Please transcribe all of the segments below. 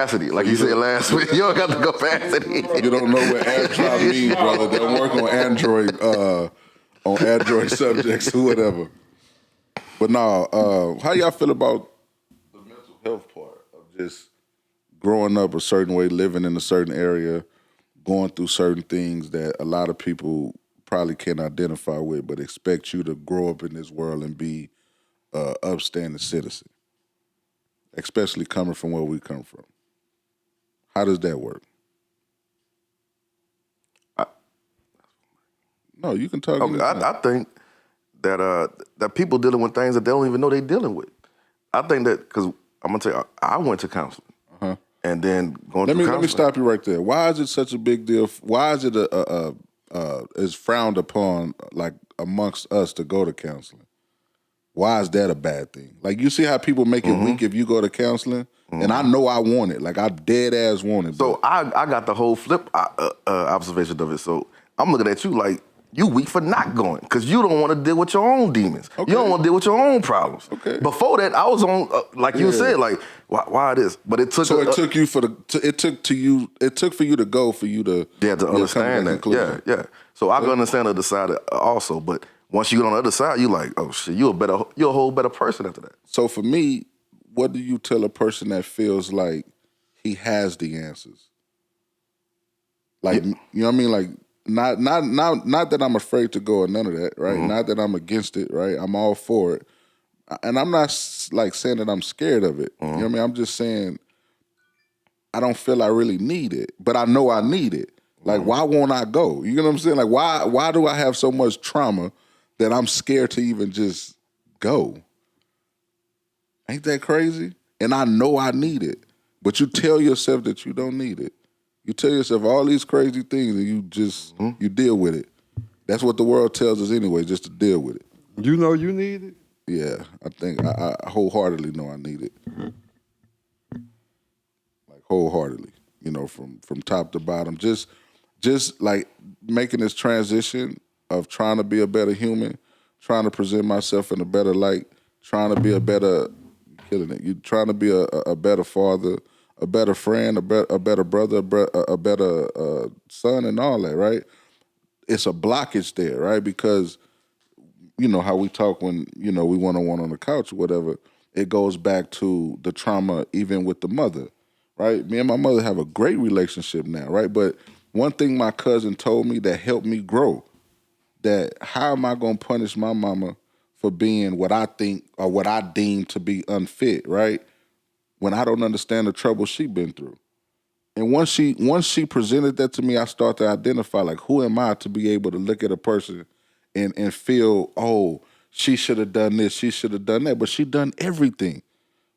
capacity, like you said last week. You don't got the capacity. You don't know what Android means, brother. Don't work on Android subjects or whatever. But no, how y'all feel about the mental health part of just growing up a certain way, living in a certain area, going through certain things that a lot of people probably can't identify with, but expect you to grow up in this world and be an upstanding citizen, especially coming from where we come from. How does that work? No, you can talk. Okay, I think that people dealing with things that they don't even know they're dealing with. I think that because I'm gonna tell you, I went to counseling, and then going to counseling. Let me stop you right there. Why is it such a big deal? Why is it is frowned upon, like amongst us, to go to counseling? Why is that a bad thing? Like, you see how people make it weak if you go to counseling, and I know I want it. Like, I dead ass want it. So I got the whole flip observation of it. So I'm looking at you like, you weak for not going because you don't want to deal with your own demons. Okay. You don't want to deal with your own problems. Okay. Before that, I was on like you said, like why this? But it took. So it took you it took for you to go for you to to understand that. Yeah. So I can understand the other side also, but once you get on the other side, you like, oh shit, you're a whole better person after that. So for me, what do you tell a person that feels like he has the answers? Like, you know what I mean? Like, not that I'm afraid to go or none of that, right? Not that I'm against it, right? I'm all for it. And I'm not like saying that I'm scared of it. You know what I mean? I'm just saying I don't feel I really need it, but I know I need it. Like, why won't I go? You know what I'm saying? Like, why do I have so much trauma that I'm scared to even just go? Ain't that crazy? And I know I need it, but you tell yourself that you don't need it. You tell yourself all these crazy things and you just, you deal with it. That's what the world tells us anyway, just to deal with it. You know you need it? Yeah, I think I wholeheartedly know I need it. Like, wholeheartedly, you know, from top to bottom. Just like making this transition of trying to be a better human, trying to present myself in a better light, trying to be a better, killing it. You're trying to be a better father, a better friend, a better brother, a better son, and all that, right? It's a blockage there, right? Because, you know, how we talk when, you know, we one-on-one on the couch or whatever, it goes back to the trauma even with the mother, right? Me and my mother have a great relationship now, right? But one thing my cousin told me that helped me grow, that how am I going to punish my mama for being what I think or what I deem to be unfit, right? When I don't understand the trouble she been through. And once she presented that to me, I started to identify, like, who am I to be able to look at a person and feel, oh, she should have done this, she should have done that, but she done everything.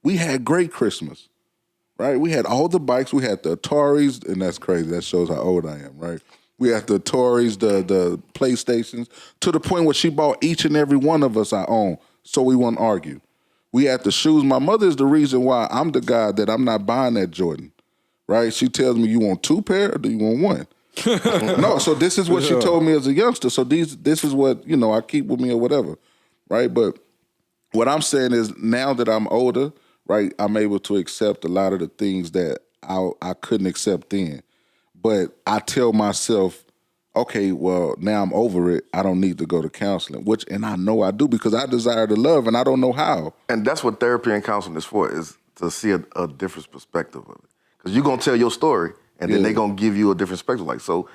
We had great Christmas, right? We had all the bikes, we had the Ataris, and that's crazy, that shows how old I am, right? We had the Ataris, the PlayStations, to the point where she bought each and every one of us our own, so we wouldn't argue. We had the shoes. My mother is the reason why I'm the guy that I'm not buying that Jordan, right? She tells me, you want 2 pair or do you want 1? No, so this is what she told me as a youngster. So this is what, you know, I keep with me or whatever, right? But what I'm saying is now that I'm older, right, I'm able to accept a lot of the things that I couldn't accept then. But I tell myself, okay, well, now I'm over it. I don't need to go to counseling, and I know I do because I desire to love and I don't know how. And that's what therapy and counseling is for, is to see a different perspective of it. Because you're going to tell your story and then they're going to give you a different perspective. Like, so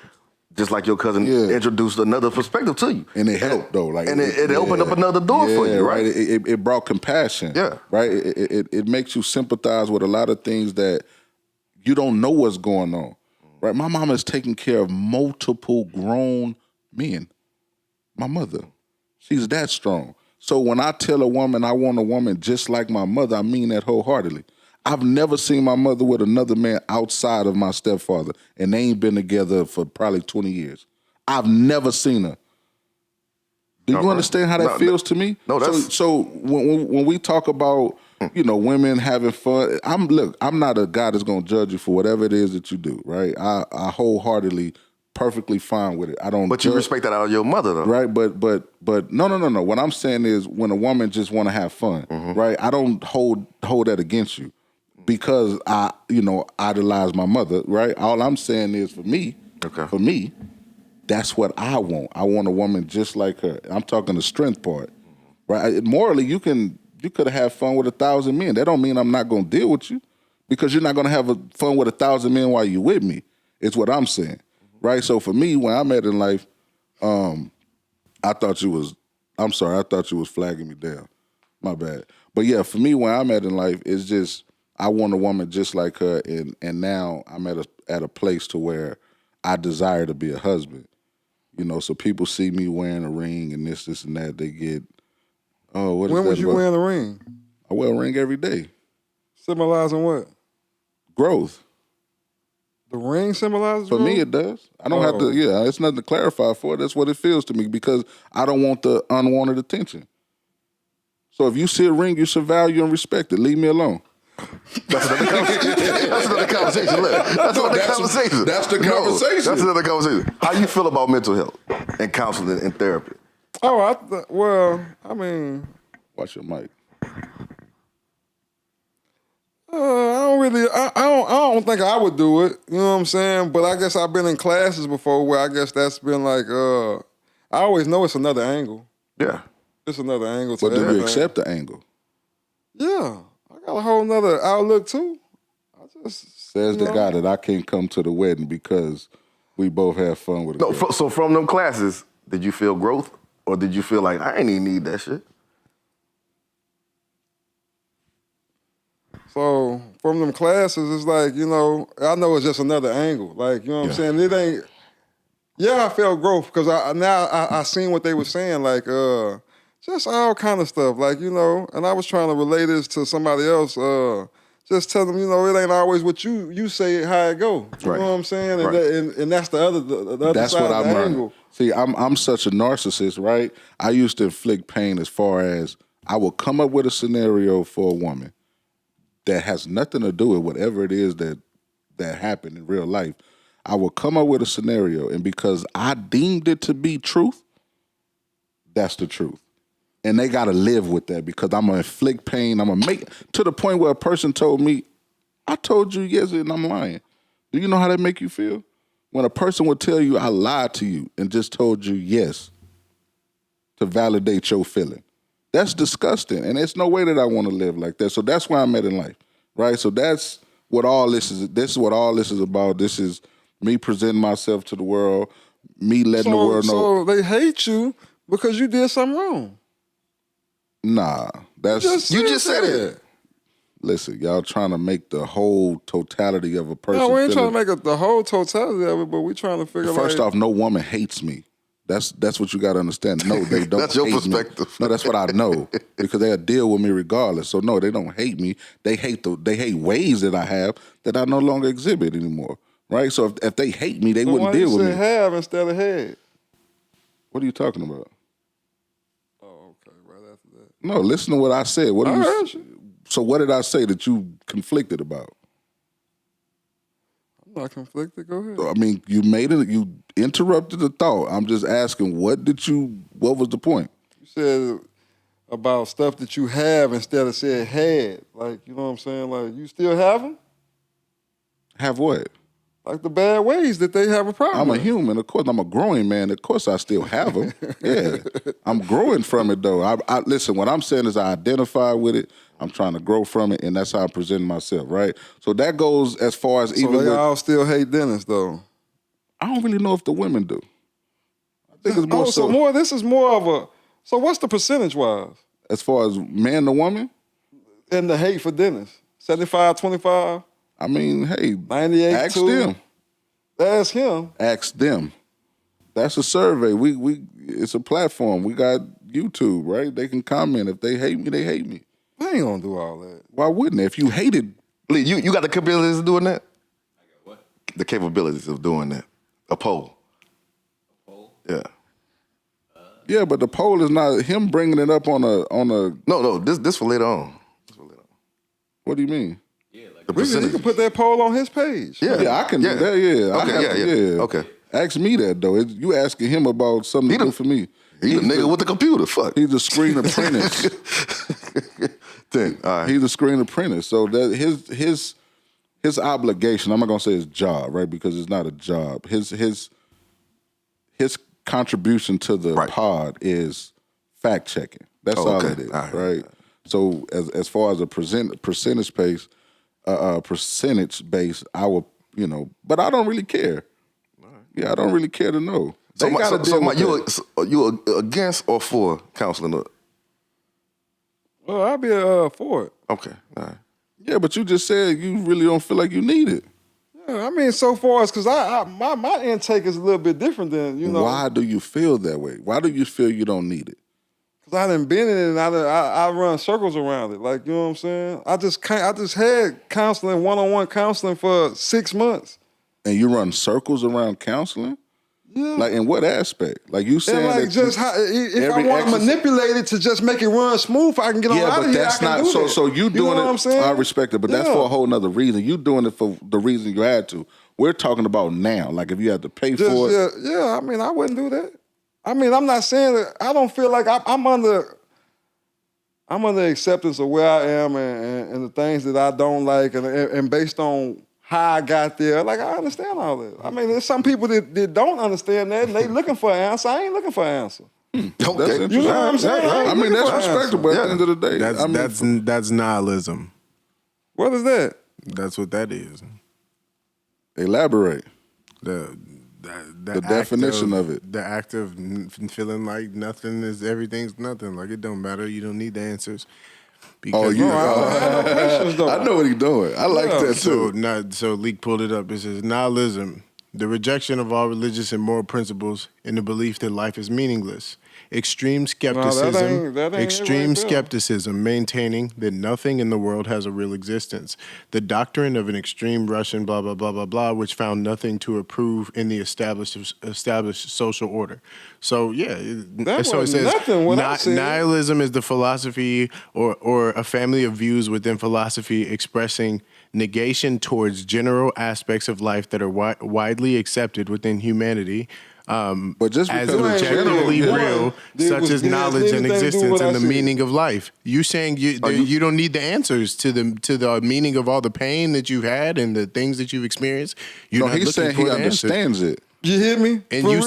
just like your cousin introduced another perspective to you. And it helped though. Like, and it opened up another door for you, right? It brought compassion. Yeah. Right? It makes you sympathize with a lot of things that you don't know what's going on. Right, my mama is taking care of multiple grown men. My mother, she's that strong. So when I tell a woman I want a woman just like my mother, I mean that wholeheartedly. I've never seen my mother with another man outside of my stepfather, and they ain't been together for probably 20 years. I've never seen her. Do you understand how that feels to me? No, that's... So when we talk about, you know, women having fun, I'm not a guy that's gonna judge you for whatever it is that you do, right? I wholeheartedly, perfectly fine with it. I don't. But you respect that out of your mother, though, right? But no. What I'm saying is, when a woman just want to have fun, right? I don't hold that against you. because I, idolize my mother, right? All I'm saying is for me, that's what I want. I want a woman just like her. I'm talking the strength part, right? Morally, you could have fun with 1,000 men. That don't mean I'm not gonna deal with you, because you're not gonna have fun with 1,000 men while you're with me. It's what I'm saying, right? So for me, when I met in life, I thought you was flagging me down. My bad. But yeah, for me, when I met in life, it's just I want a woman just like her, and now I'm at a place to where I desire to be a husband. So people see me wearing a ring and this and that. They get, oh, what is that? When was you wearing the ring? I wear a ring every day. Symbolizing what? Growth. The ring symbolizes For growth? me, it does. I don't have to, it's nothing to clarify for it. That's what it feels to me, because I don't want the unwanted attention. So if you see a ring, you should value and respect it. Leave me alone. That's another conversation. Look, that's another conversation. That's the conversation. That's another conversation. How you feel about mental health and counseling and therapy? Oh, I mean... Watch your mic. I don't think I would do it. You know what I'm saying? But I guess I've been in classes before where I guess that's been like, I always know it's another angle. Yeah. It's another angle to But do everything. you accept the angle? Yeah. I got a whole nother outlook too. Says the guy that I can't come to the wedding because we both have fun with it. No, so from them classes, did you feel growth, or did you feel like I ain't even need that shit? So from them classes, it's like, I know it's just another angle. Like, you know what I'm saying? It ain't. Yeah, I felt growth because I seen what they were saying, like just all kind of stuff, like, and I was trying to relate this to somebody else. Just tell them, it ain't always what you say how it go. You know what I'm saying? Right. And that's the other that's side what of the I'm angle. learning. See, I'm such a narcissist, right? I used to inflict pain as far as I will come up with a scenario for a woman that has nothing to do with whatever it is that happened in real life. I will come up with a scenario, and because I deemed it to be truth, that's the truth. And they got to live with that, because I'm going to inflict pain. I'm going to make, to the point where a person told me, I told you yes and I'm lying. Do you know how that make you feel? When a person would tell you I lied to you and just told you yes to validate your feeling. That's disgusting, and there's no way that I want to live like that. So that's where I'm at in life, right? So that's what all this is. This is what all this is about. This is me presenting myself to the world, me letting the world know. So they hate you because you did something wrong. Nah, that's You just said it. Listen, y'all trying to make the whole totality of a person. No, we ain't trying to make the whole totality of it, but we trying to figure. First off, no woman hates me. That's what you got to understand. No, they don't. That's your hate perspective. Me. No, that's what I know, because they'll deal with me regardless. So no, they don't hate me. They hate ways that I have that I no longer exhibit anymore. Right. So if they hate me, they wouldn't deal with me. Have instead of had. What are you talking about? Oh, okay. Right after that. No, listen to what I said. What I are heard you? you. So what did I say that you conflicted about? I'm not conflicted. Go ahead. I mean, you interrupted the thought. I'm just asking, what was the point? You said about stuff that you have instead of said had. Like, you know what I'm saying? Like, you still have them? Have what? Like the bad ways that they have a problem. I'm a with. human. Of course, I'm a growing man. Of course, I still have them. Yeah. I'm growing from it, though. I listen, what I'm saying is I identify with it. I'm trying to grow from it, and that's how I'm presenting myself, right? So that goes as far as So they all still hate Dennis, though. I don't really know if the women do. I think it's more this is more of a... So what's the percentage-wise? As far as man to woman? And the hate for Dennis? 75-25? I mean, hey, 98 ask them. Ask him. Ask them. That's a survey. It's a platform. We got YouTube, right? They can comment. If they hate me, they hate me. I ain't gonna do all that. Why wouldn't they? If you hated... Lee, you got the capabilities of doing that? I got what? The capabilities of doing that. A poll. A poll? Yeah. Yeah, but the poll is not him bringing it up on a. No. This for later on. What do you mean? Yeah, like The You percentage. can put that poll on his page. Yeah, I can do that. Yeah. Okay, Okay. Ask me that though. You asking him about something to do for me. He a nigga with the computer. Fuck. He's a screen apprentice. 10. All right. He's a screen apprentice. So that his obligation, I'm not gonna say his job, right? Because it's not a job. His contribution to the pod is fact checking. That's all it is, right? So as far as a percentage base, I will, but I don't really care. Yeah, I don't really care to know. So you against or for counseling? Well, I'd be for it. Okay, all right. Yeah, but you just said you really don't feel like you need it. Yeah, I mean, so far as because my intake is a little bit different than Why do you feel that way? Why do you feel you don't need it? Because I done been in it and I run circles around it. Like, you know what I'm saying? I just had counseling, one-on-one counseling for 6 months. And you run circles around counseling? Yeah. Like in what aspect? Like you saying like that just if I want to manipulate it to just make it run smooth, I can get on out of here. That's not so. So you doing know it? What I'm saying? I respect it, but that's for a whole nother reason. You doing it for the reason you had to. We're talking about now. Like if you had to pay for it. Yeah. I mean, I wouldn't do that. I mean, I'm not saying that. I don't feel like I'm under acceptance of where I am and the things that I don't like, and based on how I got there, like I understand all that. I mean, there's some people that don't understand that and they looking for an answer. I ain't looking for an answer. That's interesting. You know what I'm saying? I mean, that's respectable at the end of the day. That's nihilism. What is that? That's what that is. Elaborate. The definition of it. The act of feeling like everything's nothing. Like it don't matter. You don't need the answers. Because I know what he's doing. I like that too. So Leak pulled it up. It says nihilism, the rejection of all religious and moral principles in the belief that life is meaningless. Extreme skepticism. Skepticism, maintaining that nothing in the world has a real existence. The doctrine of an extreme Russian blah blah blah blah blah, which found nothing to approve in the established social order. So so it says nihilism is the philosophy or a family of views within philosophy expressing negation towards general aspects of life that are widely accepted within humanity. But just as because objectively real, such as knowledge and existence and the meaning of life. You saying you don't need the answers to the meaning of all the pain that you've had and the things that you've experienced. He's saying he understands it. You hear me? And you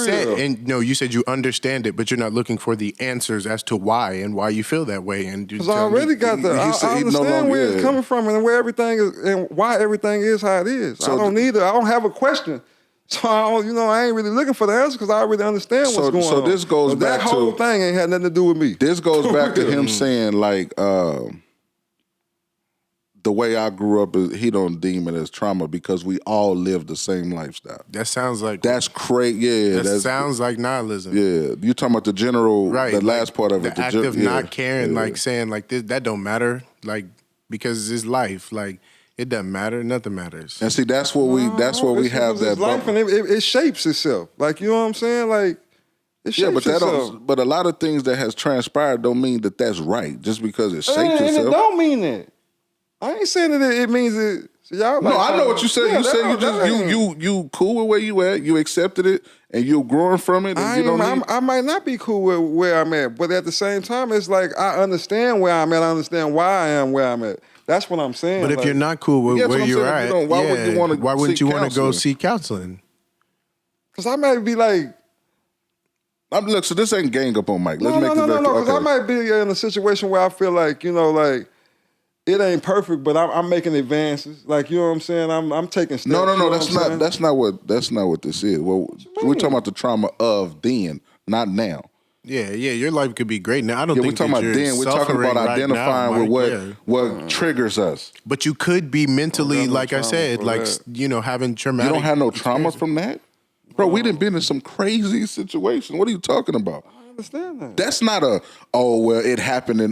said you understand it, but you're not looking for the answers as to why and why you feel that way. And because I already got I understand where it's coming from and where everything is and why everything is how it is. So I don't have a question. So I ain't really looking for the answer because I already understand what's going on. So this goes back to... That whole thing ain't had nothing to do with me. This goes back to him saying, like, the way I grew up, he don't deem it as trauma because we all live the same lifestyle. That sounds like... That's crazy. Yeah. That sounds like nihilism. Yeah. You talking about the general, right, the last part of it. The act of not caring, like saying, like, that don't matter, like, because it's life, like... It doesn't matter. Nothing matters. And see, that's what we have that life, and it shapes itself. Like, you know what I'm saying? Like, it shapes itself. But a lot of things that has transpired don't mean that that's right. Just because it shapes itself. And it don't mean that. I ain't saying that it means it. So y'all no, I know what you said. Yeah, you said you cool with where you at. You accepted it, and you're growing from it. And I might not be cool with where I'm at, but at the same time, it's like I understand where I'm at. I understand why I am where I'm at. That's what I'm saying. But if you're not cool with where you're at, why wouldn't you want to go seek counseling? Because I might be like, look, so this ain't gang up on Mike. No. Because I might be in a situation where I feel like, like it ain't perfect, but I'm making advances. Like, you know what I'm saying? I'm taking steps. No. That's not what this is. Well, we're talking about the trauma of then, not now. Yeah, your life could be great now. I don't think we're talking about then. We're talking about identifying with what triggers us. But you could be mentally, like I said, like having traumatic. You don't have no trauma from that, bro. We done been in some crazy situation. What are you talking about? I understand that. That's not it happened and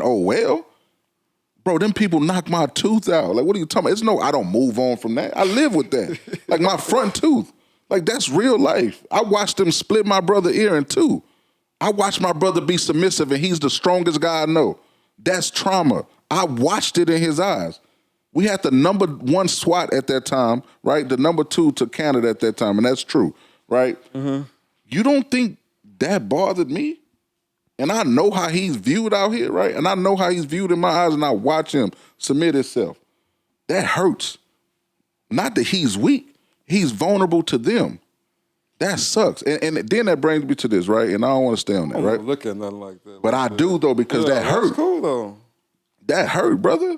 bro. Them people knocked my tooth out. Like, what are you talking about? I don't move on from that. I live with that. Like my front tooth. Like that's real life. I watched them split my brother ear in two. I watched my brother be submissive, and he's the strongest guy I know. That's trauma. I watched it in his eyes. We had the number 1 SWAT at that time, right? The number 2 to Canada at that time, and that's true, right? Mm-hmm. You don't think that bothered me? and I know how he's viewed out here, right? And I know how he's viewed in my eyes, and I watch him submit himself. That hurts. Not that he's weak. He's vulnerable to them. That sucks. And then that brings me to this, right? And I don't want to stay on that, I right? don't look at nothing like that. But I do, though, because that hurt. That's cool, though. That hurt, brother.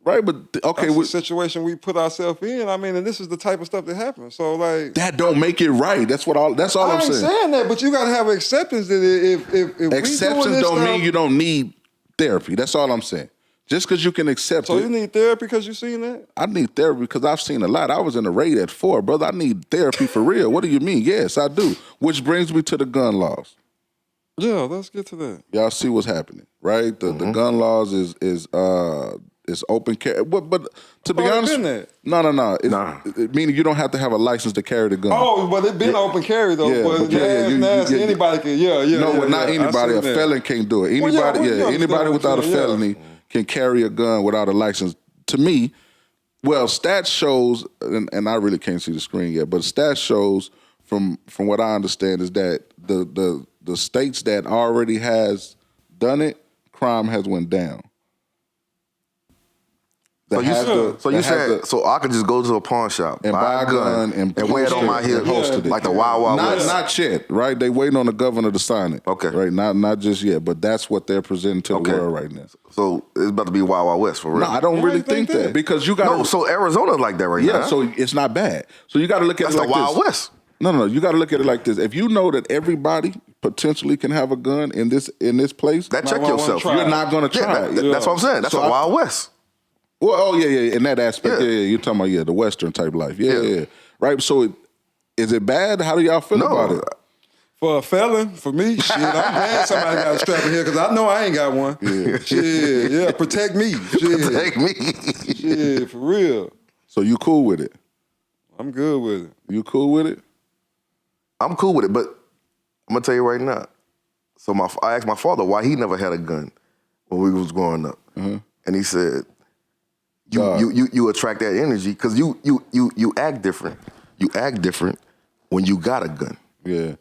Right? But, okay. That's the situation we put ourselves in. I mean, and this is the type of stuff that happens. So, like... That don't make it right. That's all I'm saying. I ain't saying that, but you got to have acceptance that if Acceptance don't mean you don't need therapy. That's all I'm saying. Just because you can accept so it. So you need therapy because you seen that? I need therapy because I've seen a lot. I was in a raid at 4, brother. I need therapy for real. What do you mean? Yes, I do. Which brings me to the gun laws. Yeah, let's get to that. Y'all see what's happening, right? The gun laws is open carry. But to be honest, no. Meaning you don't have to have a license to carry the gun. Oh, but it's been open carry though. Anybody can. Not anybody. A felon can't do it. Anybody, anybody without a felony can carry a gun without a license. To me, well, stats shows, and I really can't see the screen yet, but stats shows from what I understand is that the states that already has done it, crime has went down. So I could just go to a pawn shop and buy a gun and wear it on my hip, like the Wild Wild West. Not yet, right? They waiting on the governor to sign it. Okay, right? Not just yet, but that's what they're presenting to the world right now. So it's about to be Wild Wild West for real. No, I don't really think that because you got so Arizona's like that right now. Yeah, so it's not bad. So you got to look at it like this. That's the Wild West. No. You got to look at it like this. If you know that everybody potentially can have a gun in this place, that check yourself. You're not going to try it. That's what I'm saying. That's the Wild West. Well, in that aspect, you're talking about the Western type life, right. So, is it bad? How do y'all feel about it? For a felon, for me, shit, I'm glad somebody got a strap in here because I know I ain't got one. Yeah, protect me. Shit. Protect me. Shit, for real. So you cool with it? I'm good with it. You cool with it? I'm cool with it, but I'm gonna tell you right now. So I asked my father why he never had a gun when we was growing up, and he said, You attract that energy because you act different. You act different when you got a gun. Yeah,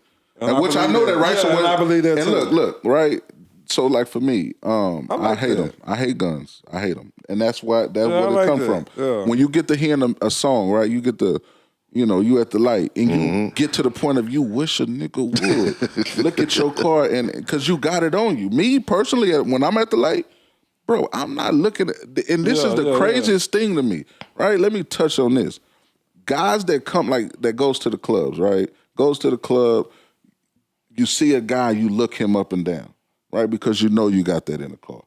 which I know that, right? Yeah, so I believe that too. And look, right? So like for me, I hate them. I hate guns. I hate them, and that's where it comes from. Yeah. When you get to hearing a song, right? You get the, you at the light, and you get to the point of you wish a nigga would look at your car, and because you got it on you. Me personally, when I'm at the light. Bro, I'm not looking at, and this is the craziest thing to me, right? Let me touch on this. Guys that come, that goes to the clubs, right? Goes to the club, you see a guy, you look him up and down, right? Because you know you got that in the car.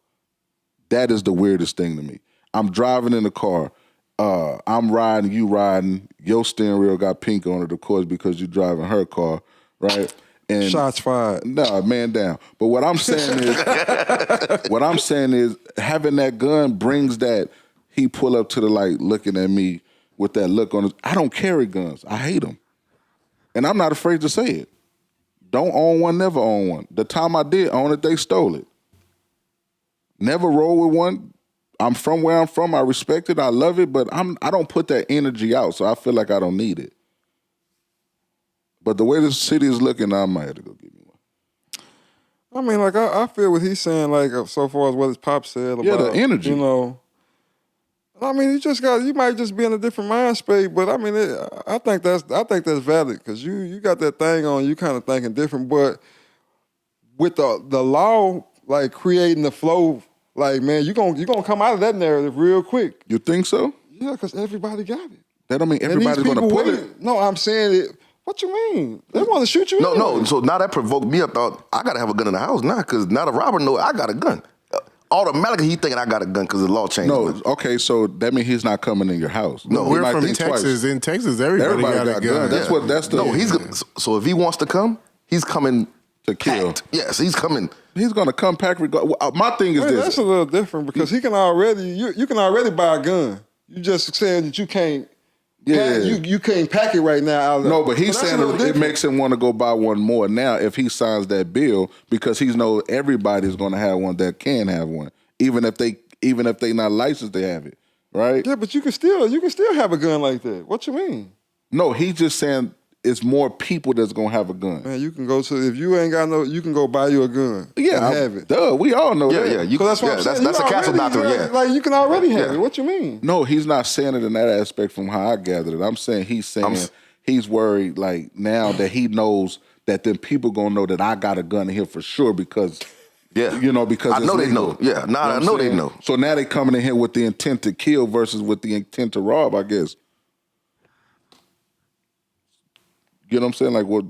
That is the weirdest thing to me. I'm driving in the car, I'm riding, you riding, your steering wheel got pink on it, of course, because you're driving her car, right? And shots fired. No, man down. But what I'm saying is, having that gun brings that he pull up to the light looking at me with that look on his. I don't carry guns. I hate them. And I'm not afraid to say it. Don't own one, never own one. The time I did own it, they stole it. Never roll with one. I'm from where I'm from. I respect it. I love it. But I don't put that energy out, so I feel like I don't need it. But the way the city is looking, I might have to go get me one. I mean, like, I feel what he's saying, like, so far as what his pop said about, the energy. I mean, you might just be in a different mind space, but I mean, I think that's valid because you got that thing on, you kind of thinking different, but with the law, like, creating the flow, like, man, you gonna come out of that narrative real quick. You think so? Yeah, because everybody got it. That don't mean everybody's gonna pull it. No, I'm saying it. What you mean? They want to shoot you? No. So now that provoked me. I thought I gotta have a gun in the house now because now the robber know I got a gun. Automatically he thinking I got a gun because the law changed. No, okay, so that means he's not coming in your house. No, we're from Texas. Twice. In Texas, everybody got a gun. That's the. No, he's so if he wants to come, he's coming to kill. Packed. Yes, he's coming. He's gonna come packed. My thing is this. That's a little different because he can already. You can already buy a gun. You just saying that you can't. Yeah, you can't pack it right now. No, but he's saying it makes him want to go buy one more now if he signs that bill because he knows everybody's going to have one that can have one, even if they not licensed to have it, right? Yeah, but you can still have a gun like that. What you mean? No, he's just saying it's more people that's gonna have a gun. Man, you can go to if you ain't got no, you can go buy you a gun. Yeah, and have it. Duh, we all know that. Yeah, So that's what I'm saying. That's a castle doctrine. Yeah, like you can already have it. What you mean? No, he's not saying it in that aspect from how I gathered it. I'm saying he's worried like now that he knows that then people gonna know that I got a gun in here for sure because because I know it's they legal. know. Yeah, I know they know. So now they coming in here with the intent to kill versus with the intent to rob, I guess. You know what I'm saying? Like, what?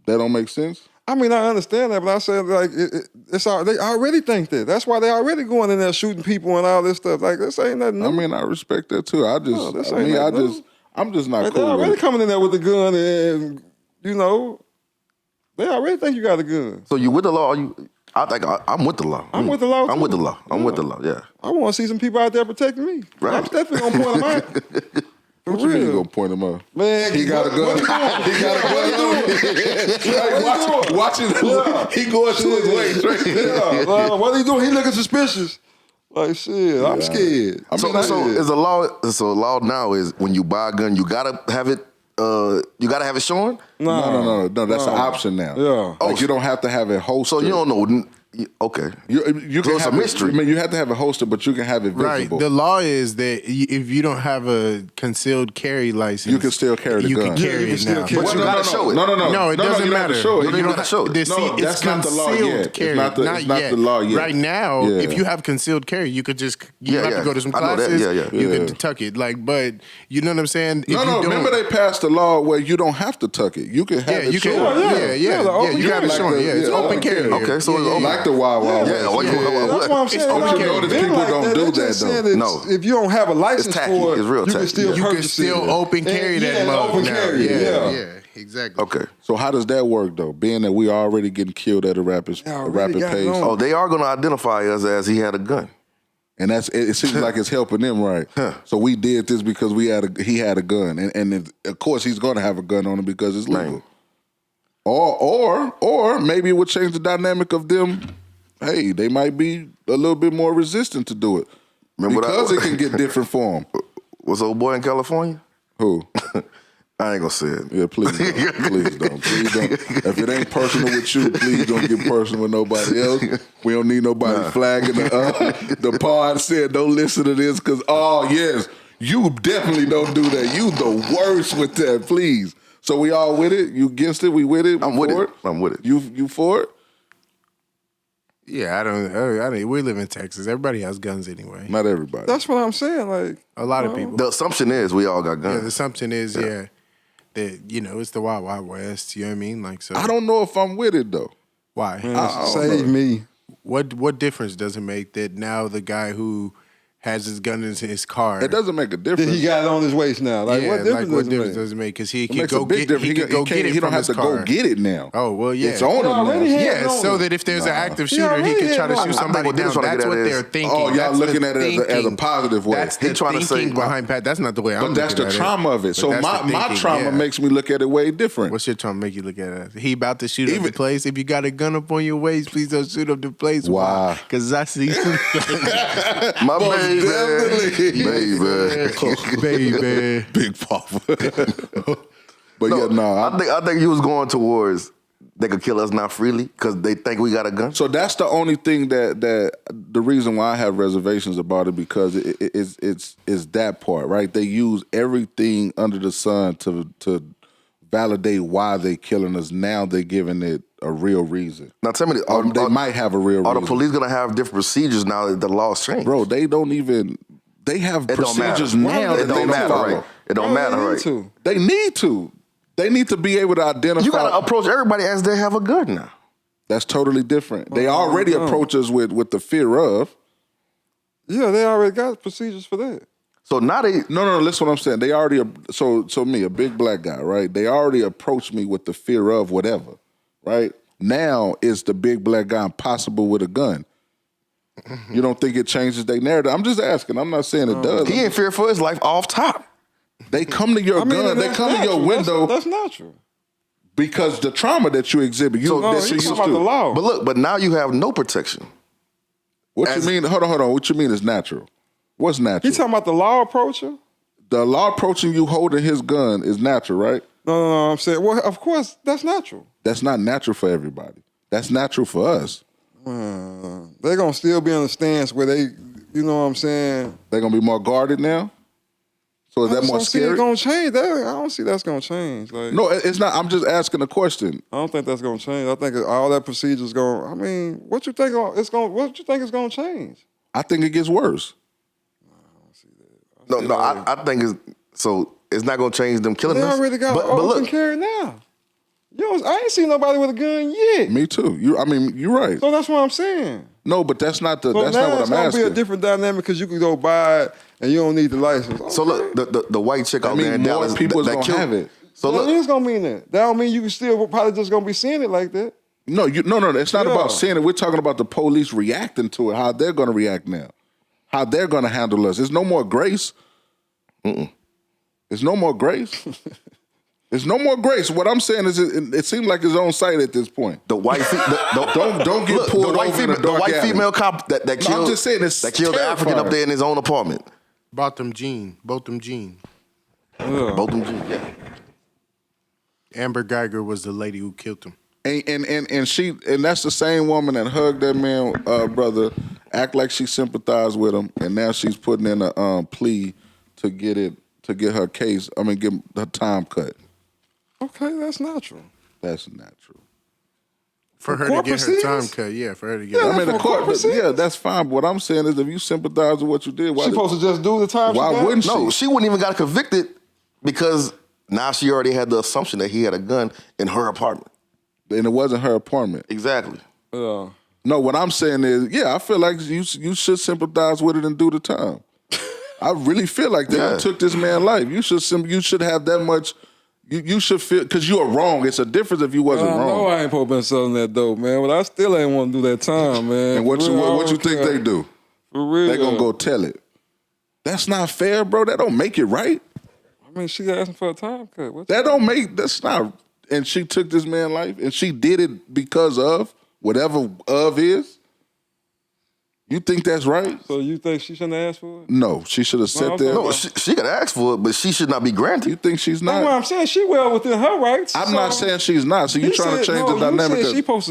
That don't make sense? I mean, I understand that, but I said like they already think that. That's why they already going in there shooting people and all this stuff. Like this ain't nothing new. I mean, I respect that too. I'm just not Like, cool. they already with it. coming in there with the gun, and they already think you got a gun. So you with the law? I think I'm with the law. I'm with the law, I'm too. with the law. I'm with the law. Yeah. I want to see some people out there protecting me. Right. I'm definitely gonna point them out. What you mean you gonna point him up? Man, He got a gun. He got a gun. Watch him. He going to his way straight. Yeah, what he doing? He looking suspicious. Like shit, I'm scared. So is the law? So law now is when you buy a gun, you gotta have it. You gotta have it showing. No. That's an option now. Yeah. Like you don't have to have it hosted. So you don't know. Okay. You So can it's a have mystery. I mean, you have to have it hosted, but you can have it visible. Right. The law is that if you don't have a concealed carry license, You can still carry the you gun. can carry Yeah, you can it still now. carry But you gotta show it. No, No, it doesn't you don't have to matter. show it. You don't even have to show it. That's not the law yet. It's Carry. not the law yet. Right now, Yeah. if you have concealed carry, you could just Yeah, have yeah. to go to some I know that. classes. Yeah. You Yeah. could tuck it. But you know what I'm saying? If No, you don't, remember they passed the law where you don't have to tuck it. You can have Yeah, it you can. shown. Yeah, the open You got it carry. showing. Yeah, it's Yeah, open open carry. carry. Okay, so Yeah, it's yeah, open. yeah. Like the Wild Wild Yeah, West. what you- That's what I'm saying. open It's carry. already People been like don't that. do They just that, though. saying that No. if you don't have a license tacky. for it, It's real you can tacky. still You can purchase still it. open carry that mug open now. carry. Yeah. Exactly. Okay. So how does that work though? Being that we already getting killed at a rapid already got it pace, on. Oh, they are gonna identify us as he had a gun. and it seems like it's helping them, right? So we did this because he had a gun, and of course he's gonna have a gun on him because it's legal. Man. Or maybe it would change the dynamic of them. Hey, they might be a little bit more resistant to do it Remember because that? it can get different for them. Was old boy in California? Who? I ain't gonna say it. Yeah, please don't. Please don't. Please don't. If it ain't personal with you, please don't get personal with nobody else. We don't need nobody flagging the pod said don't listen to this because, yes, you definitely don't do that. You the worst with that, please. So we all with it? You against it? We with it? I'm with it. I'm with it. You for it? Yeah, I don't. We live in Texas. Everybody has guns anyway. Not everybody. That's what I'm saying. Like A lot of people. The assumption is we all got Yeah, guns. the assumption is, that it's the Wild Wild West. You know what I mean? Like, so I don't know if I'm with it though. why? save me. What difference does it make that now the guy who has his gun in his car? It doesn't make a difference. That he got it on his waist now. Like yeah, what difference what does it difference make? does it make? Because he It can makes go a big get difference. he can go get it He don't from have his to car. go get it now. Oh well, yeah. It's on him already now. had Yeah, it on so him. that if there's an active He shooter, he already can try had to it on shoot him. somebody I think what they're down. trying to That's get what at they're is- thinking. Oh, y'all That's looking the at it as a thinking. positive way. That's He the trying to say- thinking behind Pat. That's not the way I'm But that's the looking at trauma of it. But So that's the my thinking, trauma yeah. makes me look at it way different. What's your trauma make you look at it? He about to shoot up Even- the place. If you got a gun up on your waist, please don't shoot up the place. Why? Because I see some My definitely. baby. baby. Big Papa. But yeah, no. I think you was going towards they could kill us now freely because they think we got a gun. So that's the only thing that the reason why I have reservations about it because it's that part, right? They use everything under the sun to validate why they killing us. Now they're giving it a real reason. Now tell me, They might have a real are reason. the police gonna have different procedures now that the law's changed? Bro, they don't even. They have It don't matter. procedures now It that they don't don't matter, follow. right? It don't Why matter, they need right? to? They need to. They need to be able to identify. You gotta approach everybody as they have a gun now. That's totally different. They already approach us with the fear of. Yeah, they already got procedures for that. So now they No, listen what I'm saying. They already, so me, a big black guy, right? They already approached me with the fear of whatever, right? Now is the big black guy impossible with a gun. You don't think it changes their narrative? I'm just asking. I'm not saying it does. he in fear for his life off top. They come to your gun. They that's come to your natural. window That's natural. because the trauma that you exhibit. You, No, that you you talking used about to. the law. But now you have no protection. What you mean? Hold on. What you mean is natural? What's natural? He talking about the law approaching? The law approaching you holding his gun is natural, right? No, I'm saying, well, of course, that's natural. That's not natural for everybody. That's natural for us. They're going to still be in the stance where they, you know what I'm saying? They're going to be more guarded now? So is that more scary? I don't see it going to change. I don't see that's going to change. Like, no, it's not. I'm just asking a question. I don't think that's going to change. I think all that procedure's going, I mean, what you think is going to change? I think it gets worse. I don't see that. I think it's not going to change them killing us. They already got open carry now. I ain't seen nobody with a gun yet. Me too. You're right. So that's what I'm saying. No, but that's not what I'm asking. It's gonna be a different dynamic because you can go buy it and you don't need the license. Okay. So look, the white chick out there in Dallas, people that gonna have it. So look, it is gonna mean that. That don't mean you can still probably just gonna be seeing it like that. No, it's not about seeing it. We're talking about the police reacting to it. How they're gonna react now. How they're gonna handle us. There's no more grace. There's no more grace. There's no more grace. What I'm saying is, it seems like his own site at this point. The white don't get pulled over in the white female cop that killed. I'm just saying that killed the African up there in his own apartment. Both them jeans. Yeah. Both them jeans. Yeah. Amber Geiger was the lady who killed him. And that's the same woman that hugged that man, brother, act like she sympathized with him, and now she's putting in a plea to get her case. Get her time cut. Okay, that's natural. That's natural. For her to get her time cut, yeah, for her to get the court, that's fine. But what I'm saying is, if you sympathize with what you did, why she supposed to just do the time? Why wouldn't she? No, she wouldn't even got convicted because now she already had the assumption that he had a gun in her apartment. And it wasn't her apartment. Exactly. No, what I'm saying is, I feel like you should sympathize with it and do the time. I really feel like that. You took this man's life. You should have that much. You should feel, because you are wrong. It's a difference if you wasn't wrong. I know I ain't supposed to been selling that dope, man, but I still ain't want to do that time, man. And what you think they do? For real. They gonna go tell it. That's not fair, bro. That don't make it right. I mean, she asking for a time cut. That's not. And she took this man's life, and she did it because of whatever of is. You think that's right? So you think she shouldn't have asked for it? No, she should have sat there. No, she could ask for it, but she should not be granted. You think she's not? That's what I'm saying. She well within her rights. I'm not saying she's not. So you're trying to change the dynamic. She supposed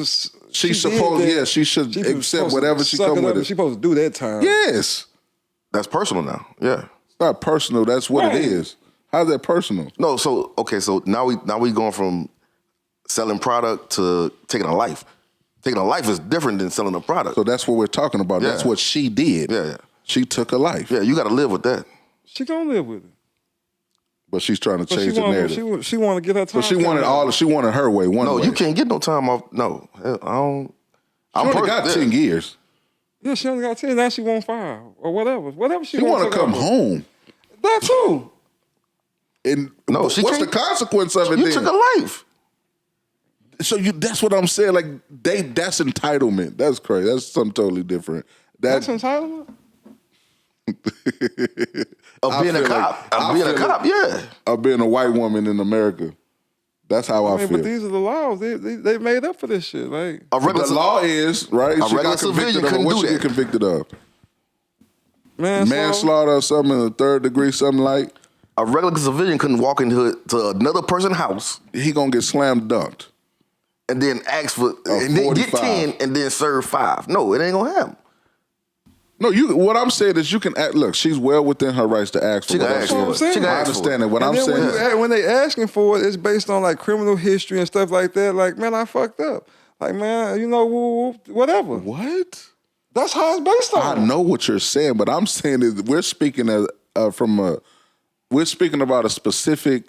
to. She should accept whatever she come with. She supposed to do that time. Yes. That's personal now. Yeah. It's not personal. That's what it is. How's that personal? No. So now we going from selling product to taking a life. Taking a life is different than selling a product. So that's what we're talking about. Yeah. That's what she did. Yeah. She took a life. Yeah, you got to live with that. She gonna live with it. But she's trying to change the narrative. She want to get her time. So she wanted her way. No, you can't get no time off. No, I don't. She only got 10 years. Yeah, she only got 10. Now she want 5 or whatever. Whatever she want to come home. That too. And no, what's the consequence of it? You took a life. So that's what I'm saying. Like that's entitlement. That's crazy. That's something totally different. That's entitlement. Of being a cop. Yeah. Of being a white woman in America. That's how I feel. But these are the laws. They made up for this shit. Like the law is right. A regular civilian couldn't do that. What she get convicted of? Manslaughter or something in the 3rd degree, something like. A regular civilian couldn't walk into another person's house. He gonna get slam dunked. And then ask for, and then get 10 and then serve 5. No, it ain't gonna happen. No, what I'm saying is you can act, look, she's well within her rights to ask for it. I understand it. What I'm saying when they asking for it, it's based on like criminal history and stuff like that. Like, man, I fucked up. Like, man, whatever. What? That's how it's based on. I know what you're saying, but I'm saying is we're speaking about a specific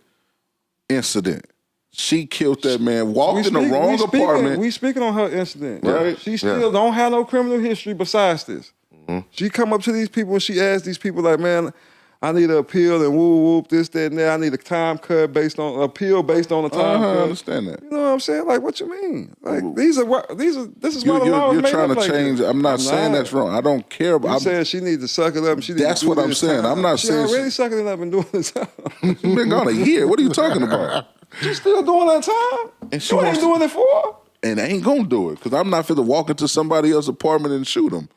incident. She killed that man, walked in the wrong apartment. We speaking on her incident. Right. She still don't have no criminal history besides this. Mm-hmm. She come up to these people and she asks these people like, man, I need an appeal and whoop, this, that, and that. I need a time cut based on the time cut. I understand that. You know what I'm saying? Like, what you mean? Like, this is why the law is made trying up to like change. this. I'm not saying that's wrong. I don't care about. I'm saying she needs to suck it up. And that's what I'm saying. I'm not saying she already sucking it up and doing this time. She's been gone a year. What are you talking about? She's still doing that time? And she ain't doing it for? And ain't gonna do it, because I'm not finna walk into somebody else's apartment and shoot them.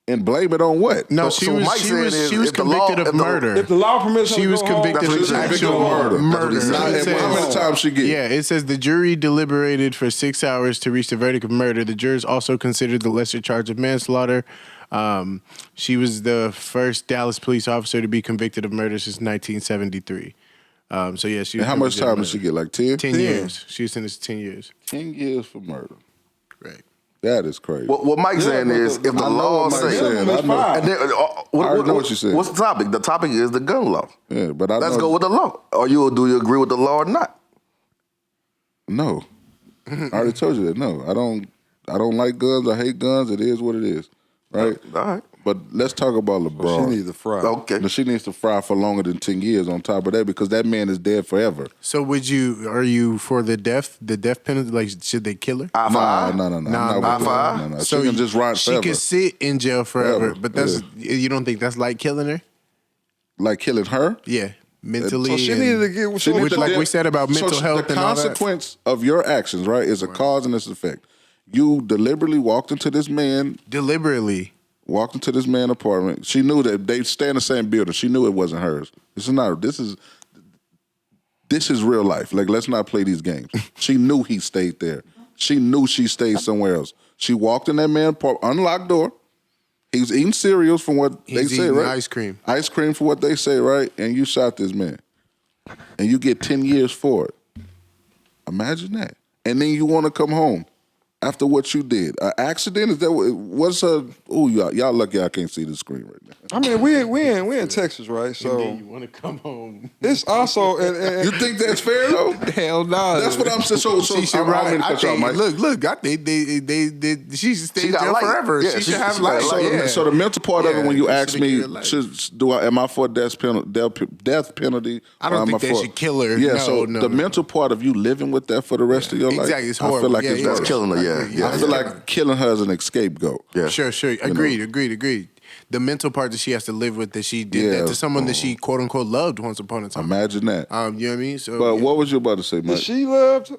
and blame it on what? No, So she was Mike saying is she was if the law- convicted if of the- murder. If the law permits her She to was go home, convicted That's what of he said. actual Murder. murder. That's what he Not said. how many times she get? Yeah, it says the jury deliberated for 6 hours to reach the verdict of murder. The jurors also considered the lesser charge of manslaughter. She was the first Dallas police officer to be convicted of murder since 1973. So yeah, she was And how much convicted of time did she murder. get? Like 10? 10 years. She was sentenced to 10 years. 10 years for murder. Right. That is crazy. What Mike's saying but is, the- if the I know law what Mike's says, saying. I know. and then, I already know what you said. What's the topic? The topic is the gun law. Yeah, but I Let's know, go with the law. Or do you agree with the law or not? No. I already told you that. No, I don't like guns. I hate guns. It is what it is. Right? All right. But let's talk about LeBron. She needs to fry. Okay. Now, she needs to fry for longer than 10 years on top of that because that man is dead forever. So are you for the death penalty? Like, should they kill her? Eye for eye? No. I'm not eye with for that. eye? No. So She can just rot she forever. could sit in jail forever, Forever, but you don't think that's like killing her? Like killing her? Yeah, mentally. So she and- needed to get. She so needs to like deal- we said about mental health the and all that. consequence of your actions, right, is a cause and its effect. You deliberately walked into this man apartment. She knew that they stay in the same building. She knew it wasn't hers. This is real life. Like, let's not play these games. She knew he stayed there. She knew she stayed somewhere else. She walked in that man's apartment, unlocked door. He was eating cereals from what He's they say, eating right? ice cream. Ice cream for what they say, right? And you shot this man. And you get 10 years for it. Imagine that. And then you want to come home after what you did. An accident? Is that what's a? Oh, y'all lucky I can't see the screen right now. I mean, we in Texas, right? So you want to come home? it's also and You think that's fair though? Hell no. That's what I'm saying. So She should I'm ride. cut you off, Mike. Look. I think they she should stay She in got jail life. forever. Yeah, she she should have got life. life. So, Yeah. so the mental part of it, when you Yeah, ask she should me, get life. am I for death penalty? I don't or am think they for- should kill her. Yeah. No, so no, the no. mental part of you living with that for the rest of your life, Exactly, it's I feel horrible. like Yeah, it's yeah. worse. That's killing her, yeah. I feel like killing her as an scapegoat. Yeah. Sure. Agreed. The mental part that she has to live with, that she did Yeah. that to someone that she quote unquote loved once upon a time. Imagine that. You know what I mean? So But yeah. what was you about to say, Mike? she loved.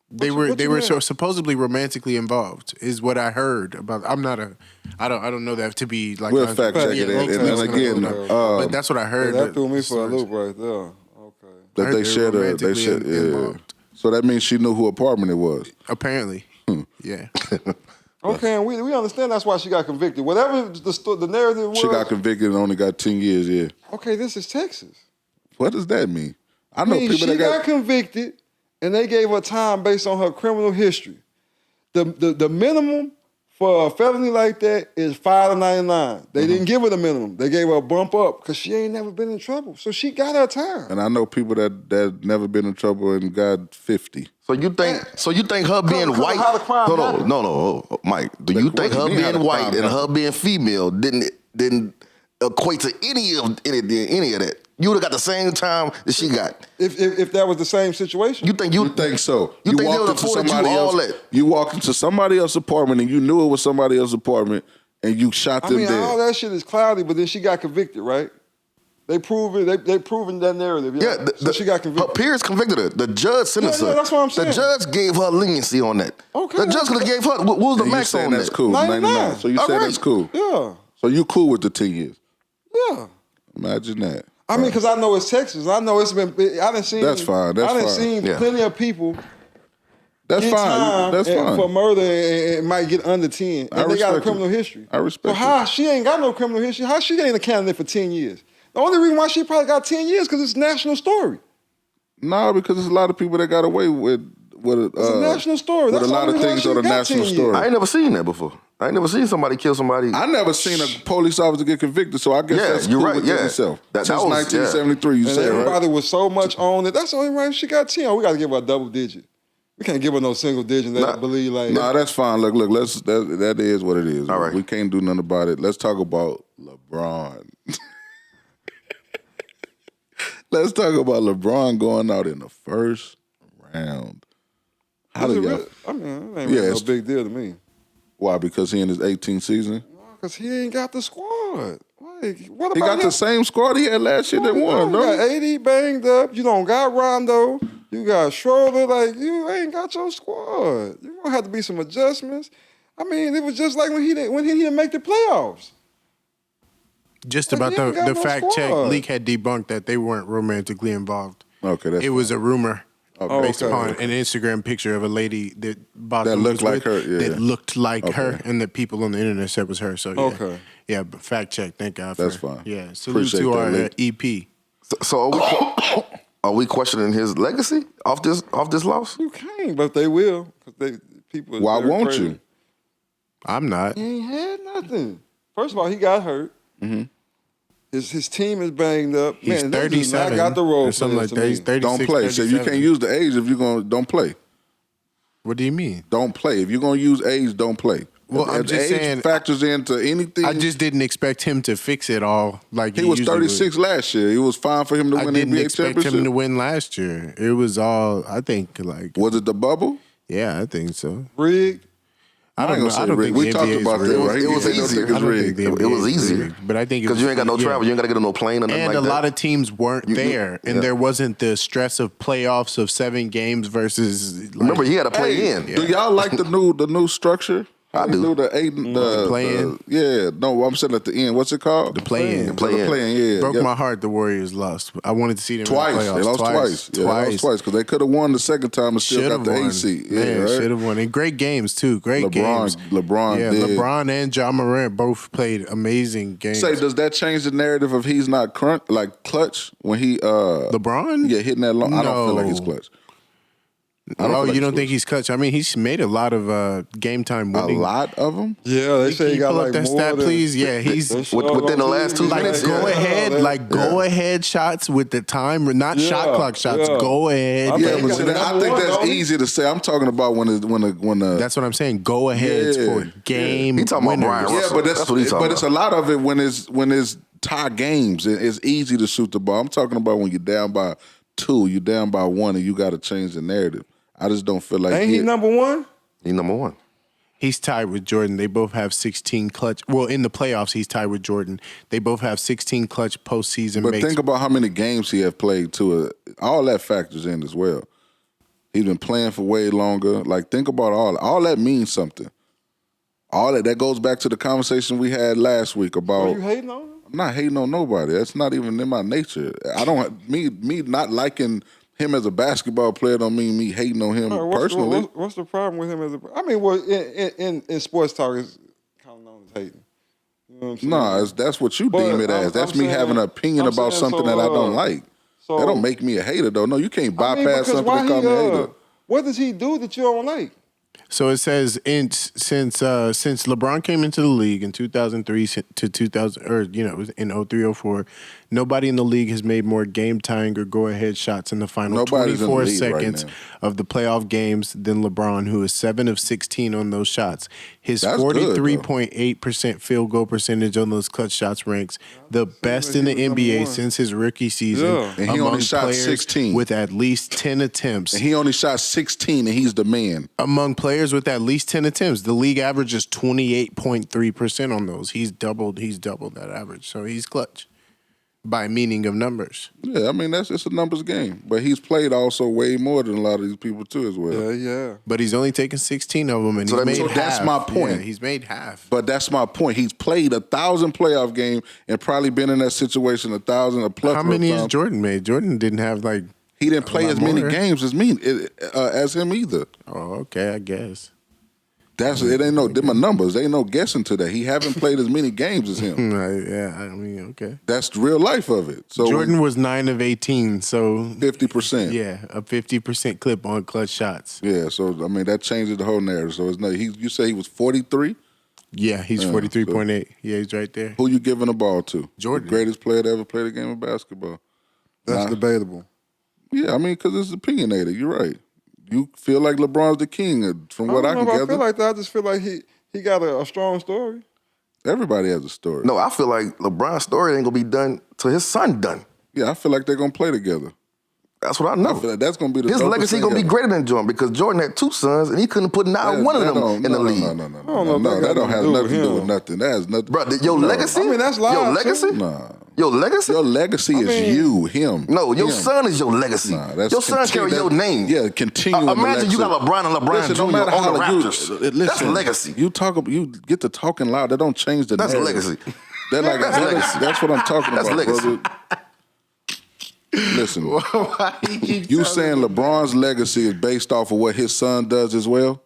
They What were you they were mean? supposedly romantically involved, is what I heard about. I don't know that to be like We'll fact check it. And again, but that's what I heard. That threw me for a stories. loop right there. Okay. that heard they they shared were a, they romantically shared, yeah. involved. So that means she knew who apartment it was. Apparently, yeah. Okay, and we understand that's why she got convicted. Whatever the narrative was. She got convicted and only got 10 years, yeah. Okay, this is Texas. What does that mean? I I know mean, people she that got convicted, and they gave her time based on her criminal history. The minimum for a felony like that is $5.99. They didn't give her the minimum. They gave her a bump up because she ain't never been in trouble. So she got her time. And I know people that never been in trouble and got 50. So you think her being Because of white? how the crime happened. No, Mike. Do you think her what do you mean how being the white crime and her happened? being female didn't equate to any of that? You would have got the same time that she got. If that was the same situation. You think You think so? You think they walked would into afford you somebody all else. that? You walked into somebody else's apartment and you knew it was somebody else's apartment and you shot I them mean, all dead. that shit is cloudy, but then she got convicted, right? They prove it. They proven that narrative. Yeah. Yeah, So she got her convicted. peers convicted her. The judge sentenced Yeah, her. that's what I'm saying. The judge gave her leniency on that. Okay. The judge could have gave her what was the And you max saying on that's that? cool, 99. So you say All that's right. cool. Yeah. So you cool with the 10 years. Yeah. Imagine that. I mean, because I know it's Texas. I know it's been. I done seen. That's fine, that's I done fine. seen Yeah. plenty of people That's get fine. time That's fine. for murder and might get under 10. I And they got a respect criminal it. history. I respect So how she ain't got no criminal history? How she ain't a candidate for 10 years? The only reason why she probably got 10 years because it's a national story. No, because there's a lot of people that got away with It's a national story. with That's a the lot only of reason things why on she a got national 10 years. story. I ain't never seen that before. I ain't never seen somebody kill somebody. I never seen a police officer get convicted, so I guess Yeah, that's you're cool right, within yeah. itself. That Since was- 1973, you And said, everybody right? was so much on it. That's the only reason she got 10. We got to give her a double digit. We can't give her no single digit. That believe like. Nah, that's fine. Look, that is what it is. All right. We can't do nothing about it. Let's talk about LeBron. Let's talk about LeBron going out in the first round. How Is do it y'all? really? I mean, it ain't Yeah, really no it's- big deal to me. Why? Because he in his 18th season. Because he ain't got the squad. Like, what He about got the him? same squad he had last year that won, You got no? 80 banged up. You don't got Rondo. You got Schroeder. Like, you ain't got your squad. You're going to have to be some adjustments. I mean, it was just like when he didn't make the playoffs. Just Like, about he ain't got the no fact check squad. leak had debunked that they weren't romantically involved. Okay, that's It was a rumor based okay. upon an Instagram picture of a lady that Boston That looked was like with, her, yeah. that looked like her, Okay. and that people on the internet said was her. So yeah, Okay. yeah, but fact check. Thank God. That's for, fine. Yeah, salute Appreciate to that, our Lee. EP. So are we questioning his legacy off this loss? You can't, but they will because people. Why they're won't crazy. you? I'm not. He ain't had nothing. First of all, he got hurt. Mm-hmm. His team is banged up. He's Man, they just 37 not got the role or something like players to that. He's me. 36, Don't play. So you 37. can't use the age if you're going to don't play. What do you mean? Don't play. If you're going to use age, don't play. Well, I'm If just age saying, factors into anything. I just didn't expect him to fix it all like he was usually 36 last year. It was fine for him to would. I win didn't NBA expect championship. him to win last year. It was all, I think, like, Was it the bubble? yeah, I think so. Rigged. I don't ain't know. gonna I say don't rigged. think We the talked NBA is about that, rigged. right? It was He don't easier. think it's I don't think rigged. the It was NBA is easier. rigged, but I think it Because was, you ain't got no yeah. travel, you ain't got to get on no plane or nothing And like a that. lot of teams weren't there, and yeah. there wasn't the stress of playoffs of 7 games versus. Like, Remember, he had to play Hey, in. do y'all like the new structure? I do. The 8 the play-in? yeah, no, I'm saying at the end. What's it called? The play-in. The Play-in. play-in, yeah. Broke yeah. my heart the Warriors lost. I wanted to see them Twice. in the playoffs. They lost twice. Yeah, they lost twice because they could have won the second time and still Should got have the won. 8 seed. Yeah, Man, right? should have won. And great games too. Great games. LeBron yeah, did. LeBron and Ja Morant both played amazing games. Say, does that change the narrative of he's not clutch when he LeBron? Yeah, hitting that long. I don't feel like he's No. clutch. Oh, feel you like don't think he's clutch? I mean, he's made a lot of game time A winning. lot of them. Yeah, they say Can he you got pull up like that more stat, than, please? Yeah, he's Within the last 2 like minutes, go yeah. ahead, like go ahead shots with the time, not shot clock shots. yeah. Go ahead. I Yeah, think but he see, got I number think one, that's don't he? easy to say. I'm talking about when the That's what I'm saying. Go ahead Yeah, for game He talking about winners. Brian yeah, Russell. but That's what he's talking but it's a about. lot of it when it's tie games. It's easy to shoot the ball. I'm talking about when you're down by 2, you're down by 1, and you got to change the narrative. I just don't feel like Ain't he number one? He number one. He's tied with Jordan. They both have 16 clutch. Well, in the playoffs, he's tied with Jordan. They both have 16 clutch postseason But makes. think about how many games he have played too. All that factors in as well. He's been playing for way longer. Like, think about all that means something. All that goes back to the conversation we had last week Are about. you hating on him? I'm not hating on nobody. That's not even in my nature. I don't me not liking him as a basketball player don't mean me hating on him personally. What's the problem with him as a? I mean, well, in sports talk, it's kind of known as hating. You know what I'm saying? Nah, that's what you deem it as. That's me having an opinion about something that I don't like. So That don't make me a hater though. No, you can't bypass because something why and call me a hater. what does he do that you don't like? So it says since LeBron came into the league in 2003 to 2000 or in 03-04, nobody in the league has made more game tying or go ahead shots in the final Nobody's in the 24 league right seconds now. of the playoff games than LeBron, who is 7 of 16 on those shots. His That's good, though. 43.8% field goal percentage on those clutch shots ranks the best in the he was number NBA one. since his rookie season. Yeah. And he only among shot players 16. with at least 10 attempts. And he only shot 16 and he's the man. Among players with at least 10 attempts, the league average is 28.3% on those. He's doubled that average. So he's clutch by meaning of numbers. Yeah, I mean it's a numbers game. But he's played also way more than a lot of these people too as well. Yeah. But he's only taken 16 of them and So he's that means- made so half. that's my point. Yeah, he's made half. But that's my point. He's played 1,000 playoff game and probably been in that situation 1,000 a plethora How many of has times. Jordan made? Jordan didn't have like, He didn't play lot as many more. games as him either. oh, okay, I guess. It ain't no them are numbers. There ain't no guessing to that. He haven't played as many games as him. Yeah, I mean, okay. That's the real life of it. So Jordan was 9 of 18, so 50%. yeah, a 50% clip on clutch shots. Yeah, so I mean that changes the whole narrative. So it's not. You say he was 43. Yeah, he's 43.8. Yeah, he's right there. Who you giving the ball to? Jordan. The greatest player to ever play the game of basketball. That's Nah. debatable. Yeah, I mean because it's opinionated. You're right. You feel like LeBron's the king. From what I I can don't know if I gather, feel like that. I just feel like he got a strong story. everybody has a story. No, I feel like LeBron's story ain't gonna be done till his son done. Yeah, I feel like they're gonna play together. That's what I I know. feel like that's gonna be the His dopest legacy thing gonna be ever. greater than Jordan because Jordan had 2 sons and he couldn't put not one of them in the league. No, I don't know if that that don't got have nothing to do nothing to do with with him. nothing. That has nothing. Bro, your legacy? I mean, that's Your live, legacy? too. Nah, Your legacy? Your legacy is you, him. No, your him. son is your legacy. Nah, that's your son carry your name. Yeah, continuing. Imagine you got LeBron and LeBron listen, Jr. no matter on how the Raptors. Listen, that's legacy. You get to talking loud. That don't change the That's narrative. legacy. That's legacy. That's what I'm talking That's about, legacy. brother. Listen, you saying LeBron's legacy is based off of what his son does as well?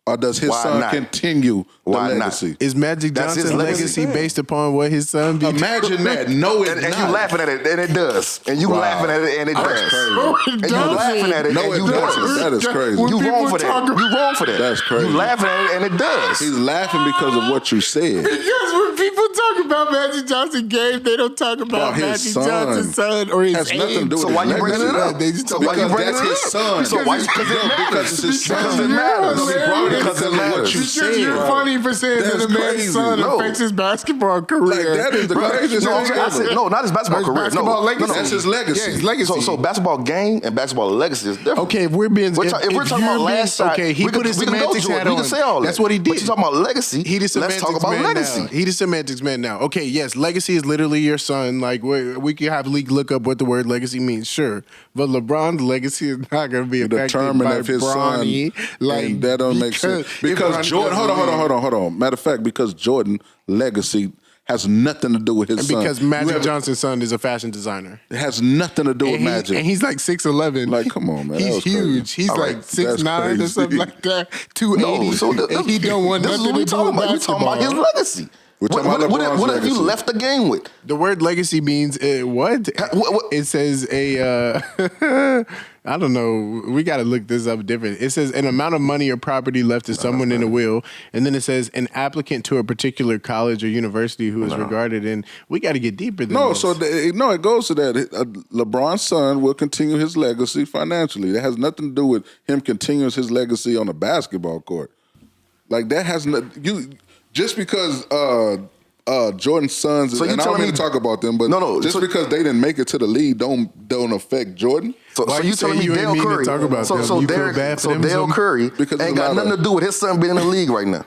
Or does his son continue the legacy? Not? Is Magic Johnson's legacy based upon what his son be? Imagine that. No, it's and not. you laughing at it, and it does. And you laughing at it, and it does. And you laughing at it, no, and it you doesn't. does. That is crazy. You wrong for that. You wrong for that. That's crazy. You laughing at it, and it does. He's laughing because of what you said. Because when people talk about Magic Johnson game, they don't talk about Magic Johnson's son or his has nothing to do with So why you bringing it up? So why you bringing it up? His son. So why? Because it matters. Because it's his son. Because it matters. Because it matters. You said you're funny for saying that a man's son affects his basketball career. Like, that is the craziest No, thing I said, ever. no, not his basketball career. Basketball legacy. That's his legacy. Yeah, his legacy. So basketball game and basketball legacy is different. Okay, if we're being, if we're talking about last shot, okay, he put his semantics hat on. We can say all that. That's what he did. But you talking about legacy? He the Let's semantics talk about man legacy. now. He the semantics man now. Okay, yes, legacy is literally your son. Like we can have League look up what the word legacy means, sure. But LeBron's legacy is not going to be affected determined by if his Bronny. son. Like that don't make sense because Jordan. Hold on. Matter of fact, because Jordan legacy has nothing to do with his son. Because Magic Johnson's son is a fashion designer. It has nothing to do with Magic. And he's like 6'11". Like, come on, man. He's huge. He's All like right. 6'9" or something like that. 280. No, so and he don't want nothing to do with basketball. We're talking about his legacy. We're talking about LeBron's what have you legacy. left the game with? The word legacy means what? What? It says a, I don't know. We got to look this up different. It says an amount of money or property left to someone in a will. And then it says an applicant to a particular college or university who is regarded in. We got to get deeper than this. It goes to that. LeBron's son will continue his legacy financially. That has nothing to do with him continuing his legacy on a basketball court. Like, that has just because Jordan's sons, and I don't mean to talk about them, but because they didn't make it to the league don't affect Jordan. So you telling me Dale Curry? So Dale Curry ain't got nothing to do with his son being in the league right now.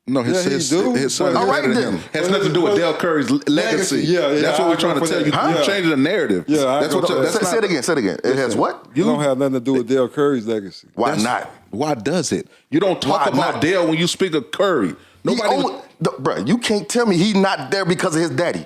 No, his son is better than him. Has nothing to do with Dale Curry's legacy. That's what we're trying to tell you. You're changing the narrative. Yeah, say it again. It has what? You don't have nothing to do with Dale Curry's legacy. Why not? Why does it? You don't talk about Dale when you speak of Curry. Bro, you can't tell me he's not there because of his daddy.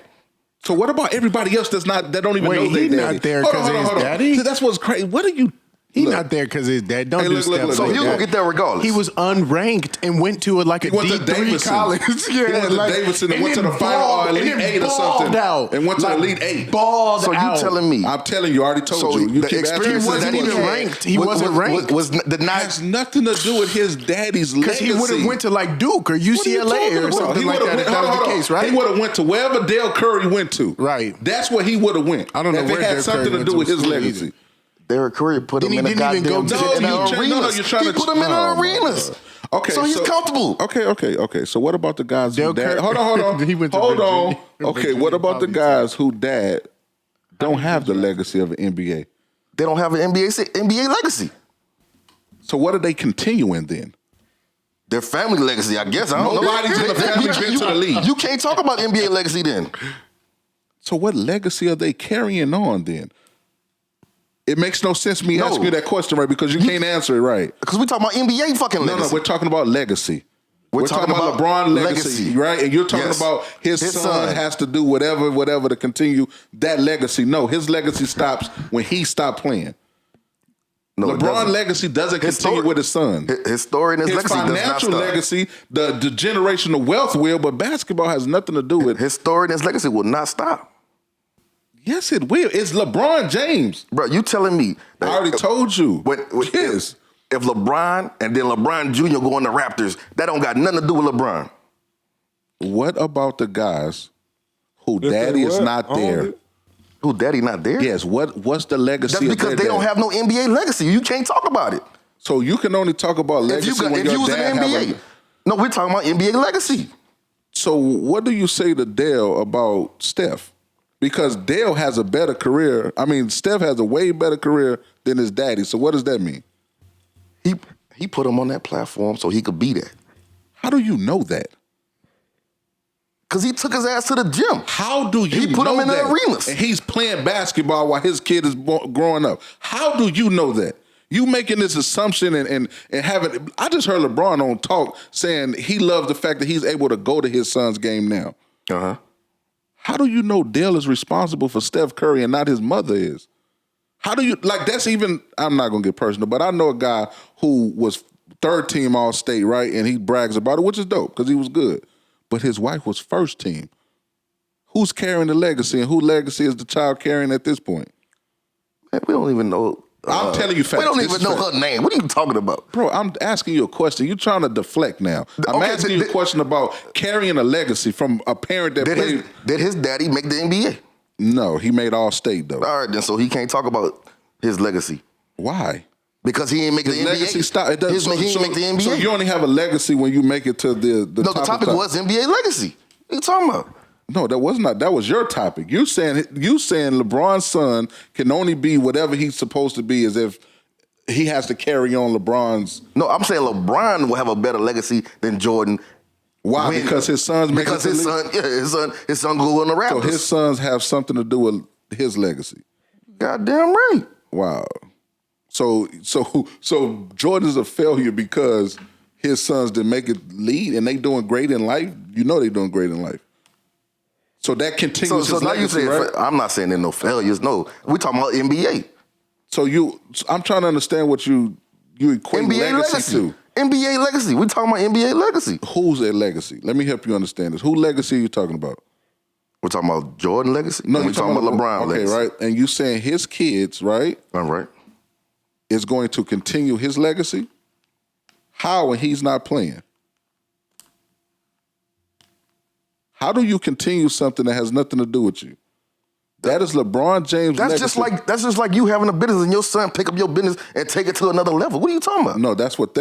So what about everybody else that don't even know their daddy? He's not there because of his daddy? That's what's crazy. What are you... He's not there because his dad. Don't do stuff like So you gonna get there regardless. He was unranked and went to a D3 college. He went to Davidson and went to the final or Elite 8 or something. And went to the Elite 8. So you telling me? I'm telling you, I already told you. The experience he wasn't even ranked. He wasn't ranked. Has nothing to do with his daddy's legacy. Because he would have went to like Duke or UCLA or something like that. If that was the case, right? He would have went to wherever Dale Curry went to. Right. That's where he would have went. I don't know if where it had Dale something Curry to do with his went to legacy. Derek Curry put him in the goddamn arenas. He put him in the arenas. Okay, so he's comfortable. Okay. So what about the guys who dad? Hold on. He went to Hold Virginia. on. Okay, what about the guys who dad don't have the legacy of an NBA? They don't have an NBA legacy. So what are they continuing then? Their family legacy, I guess. I don't know. Nobody's in the family been to the league. You can't talk about NBA legacy then. So what legacy are they carrying on then? It makes no sense me asking you that question, right? Because you can't answer it right. Because we're talking about NBA fucking legacy. No, we're talking about legacy. We're talking about LeBron legacy, right? And you're talking about his son has to do whatever to continue that legacy. No, his legacy stops when he stopped playing. No, LeBron's legacy doesn't continue with his son. His story and his legacy does not stop. Financial legacy, the generational wealth will, but basketball has nothing to do with his story and his legacy will not stop. Yes, it will. It's LeBron James. Bro, you telling me. I already told you. If LeBron and then LeBron Jr. go on the Raptors, that don't got nothing to do with LeBron. What about the guys who daddy is not there? Who daddy not there? Yes. What's the legacy? That's because they don't have no NBA legacy. You can't talk about it. So you can only talk about legacy if you was in the NBA. No, we're talking about NBA legacy. So what do you say to Dale about Steph? Because Dale has a better career. I mean, Steph has a way better career than his daddy. So what does that mean? He put him on that platform so he could be that. How do you know that? Because he took his ass to the gym. How do you He put him in the arenas. And he's playing basketball while his kid is growing up. How do you know that? You making this assumption and having... I just heard LeBron on talk saying he loves the fact that he's able to go to his son's game now. Uh-huh. How do you know Dale is responsible for Steph Curry and not his mother is? How do you... Like, that's even... I'm not going to get personal, but I know a guy who was third team All-State, right? And he brags about it, which is dope because he was good. But his wife was first team. Who's carrying the legacy and whose legacy is the child carrying at this point? Man, we don't even know... I'm telling you facts. We don't even know her name. What are you talking about? Bro, I'm asking you a question. You're trying to deflect now. I'm asking you a question about carrying a legacy from a parent that played... Did his daddy make the NBA? No, he made All-State, though. All right, then, so he can't talk about his legacy. Why? Because he ain't make the NBA. Legacy stop. It doesn't, he ain't make the NBA. So you only have a legacy when you make it to the No, the topic was NBA legacy. What are you talking about? No, that was not. That was your topic. You saying LeBron's son can only be whatever he's supposed to be, as if he has to carry on LeBron's. No, I'm saying LeBron will have a better legacy than Jordan. Why? Because his son's making because his son go on the Raptors. So his sons have something to do with his legacy. Goddamn right. Wow. So Jordan's a failure because his sons didn't make it lead, and they doing great in life. You know they doing great in life. So that continues. So now legacy, you say, right? I'm not saying there's no failures. No, we talking about NBA. So I'm trying to understand what you equate NBA legacy to. NBA legacy. We talking about NBA legacy. Who's their legacy? Let me help you understand this. Who legacy are you talking about? We're talking about Jordan legacy? No, we're talking about LeBron legacy. Okay, right. And you saying his kids, right? All right. Is going to continue his legacy? How when he's not playing? How do you continue something that has nothing to do with you? That is LeBron James' legacy. That's just like you having a business and your son pick up your business and take it to another level. What are you talking about? No, that's what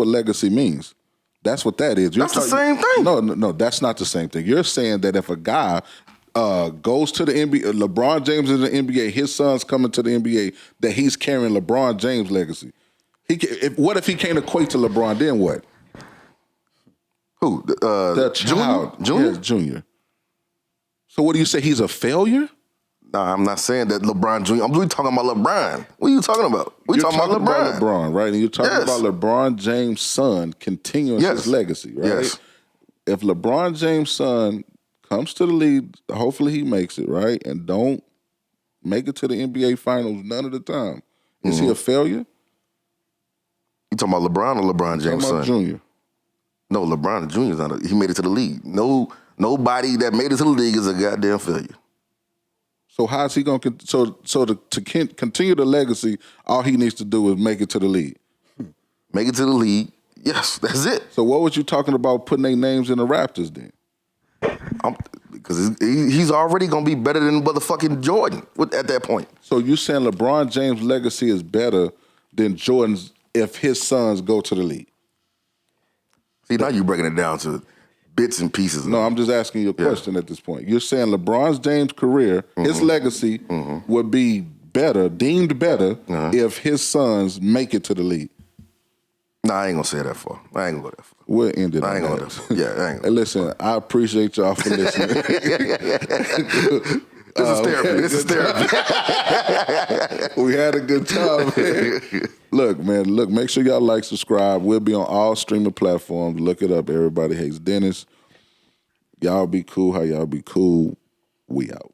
legacy means. That's what that is. That's the same thing. No, that's not the same thing. You're saying that if a guy goes to the NBA, LeBron James is in the NBA, his son's coming to the NBA, that he's carrying LeBron James' legacy. What if he can't equate to LeBron, then what? Who? The child. Junior? Yes, Junior. So what do you say, he's a failure? Nah, I'm not saying that LeBron Jr. I'm really talking about LeBron. What are you talking about? We're talking about LeBron. Right? And you're talking about LeBron James' son continuing his legacy, right? Yes. If LeBron James' son comes to the league, hopefully he makes it, right? And don't make it to the NBA Finals none of the time. Is he a failure? You talking about LeBron or LeBron James' son? Junior. No, LeBron Jr.'s not. He made it to the league. Nobody that made it to the league is a goddamn failure. So how's he going to continue the legacy, all he needs to do is make it to the league? Make it to the league. Yes, that's it. So what was you talking about putting their names in the Raptors then? Because he's already going to be better than motherfucking Jordan at that point. So you saying LeBron James' legacy is better than Jordan's if his sons go to the league? See, now you're breaking it down to bits and pieces. No, I'm just asking you a question at this point. You're saying LeBron James' career, his legacy would be better, deemed better, if his sons make it to the league. Nah, I ain't gonna say that far. I ain't gonna go that far. We'll end it. I ain't gonna go that far. Yeah, I ain't Hey, listen, I appreciate y'all for listening. This is therapy. We had a good time, man. Look, make sure y'all like, subscribe. We'll be on all streaming platforms. Look it up. Everybody Hates Dennis. Y'all be cool. How y'all be cool. We out.